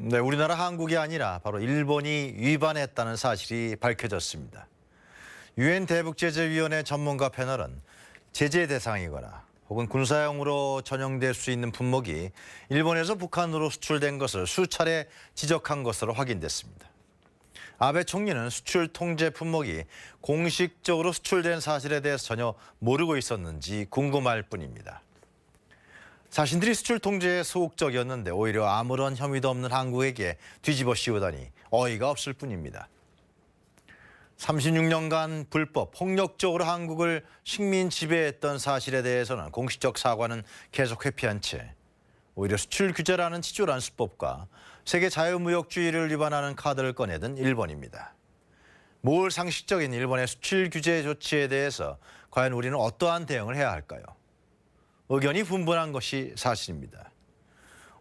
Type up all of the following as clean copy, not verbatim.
네, 우리나라 한국이 아니라 바로 일본이 위반했다는 사실이 밝혀졌습니다. 유엔 대북제재위원회 전문가 패널은 제재 대상이거나 혹은 군사용으로 전용될 수 있는 품목이 일본에서 북한으로 수출된 것을 수차례 지적한 것으로 확인됐습니다. 아베 총리는 수출 통제 품목이 공식적으로 수출된 사실에 대해서 전혀 모르고 있었는지 궁금할 뿐입니다. 자신들이 수출 통제에 소극적이었는데 오히려 아무런 혐의도 없는 한국에게 뒤집어 씌우다니 어이가 없을 뿐입니다. 36년간 불법, 폭력적으로 한국을 식민 지배했던 사실에 대해서는 공식적 사과는 계속 회피한 채 오히려 수출 규제라는 치졸한 수법과 세계 자유무역주의를 위반하는 카드를 꺼내든 일본입니다. 모을 상식적인 일본의 수출 규제 조치에 대해서 과연 우리는 어떠한 대응을 해야 할까요? 의견이 분분한 것이 사실입니다.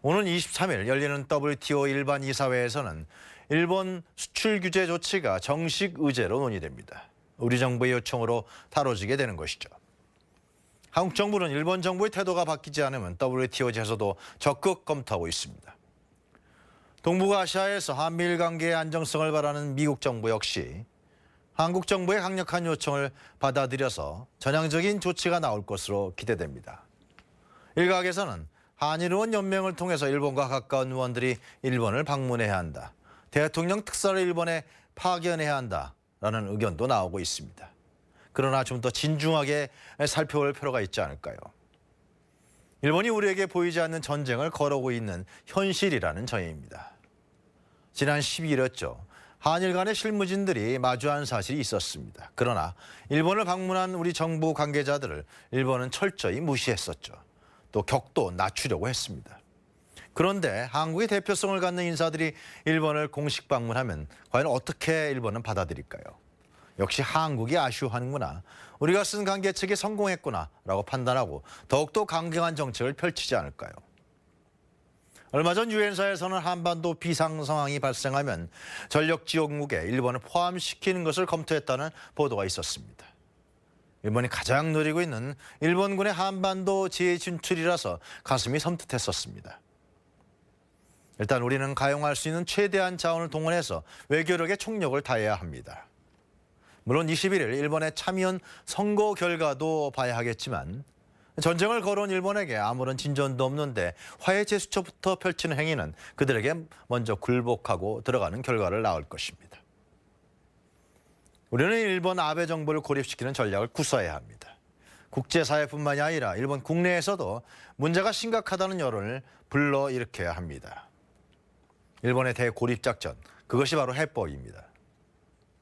오는 23일 열리는 WTO 일반 이사회에서는 일본 수출 규제 조치가 정식 의제로 논의됩니다. 우리 정부의 요청으로 다뤄지게 되는 것이죠. 한국 정부는 일본 정부의 태도가 바뀌지 않으면 WTO 제소도 적극 검토하고 있습니다. 동북아시아에서 한미일 관계의 안정성을 바라는 미국 정부 역시 한국 정부의 강력한 요청을 받아들여서 전향적인 조치가 나올 것으로 기대됩니다. 일각에서는 한일 의원 연맹을 통해서 일본과 가까운 의원들이 일본을 방문해야 한다. 대통령 특사를 일본에 파견해야 한다라는 의견도 나오고 있습니다. 그러나 좀 더 진중하게 살펴볼 필요가 있지 않을까요? 일본이 우리에게 보이지 않는 전쟁을 걸어오고 있는 현실이라는 점입니다. 지난 12일이었죠. 한일 간의 실무진들이 마주한 사실이 있었습니다. 그러나 일본을 방문한 우리 정부 관계자들을 일본은 철저히 무시했었죠. 또 격도 낮추려고 했습니다. 그런데 한국의 대표성을 갖는 인사들이 일본을 공식 방문하면 과연 어떻게 일본은 받아들일까요? 역시 한국이 아쉬워하는구나, 우리가 쓴 관계책이 성공했구나라고 판단하고 더욱더 강경한 정책을 펼치지 않을까요? 얼마 전 유엔사에서는 한반도 비상 상황이 발생하면 전력 지원국에 일본을 포함시키는 것을 검토했다는 보도가 있었습니다. 일본이 가장 노리고 있는 일본군의 한반도 재진출이라서 가슴이 섬뜩했었습니다. 일단 우리는 가용할 수 있는 최대한 자원을 동원해서 외교력에 총력을 다해야 합니다. 물론 21일 일본의 참의원 선거 결과도 봐야 하겠지만 전쟁을 걸어온 일본에게 아무런 진전도 없는데 화해 제스처부터 펼치는 행위는 그들에게 먼저 굴복하고 들어가는 결과를 낳을 것입니다. 우리는 일본 아베 정부를 고립시키는 전략을 구사해야 합니다. 국제사회뿐만이 아니라 일본 국내에서도 문제가 심각하다는 여론을 불러일으켜야 합니다. 일본의 대고립작전, 그것이 바로 해법입니다.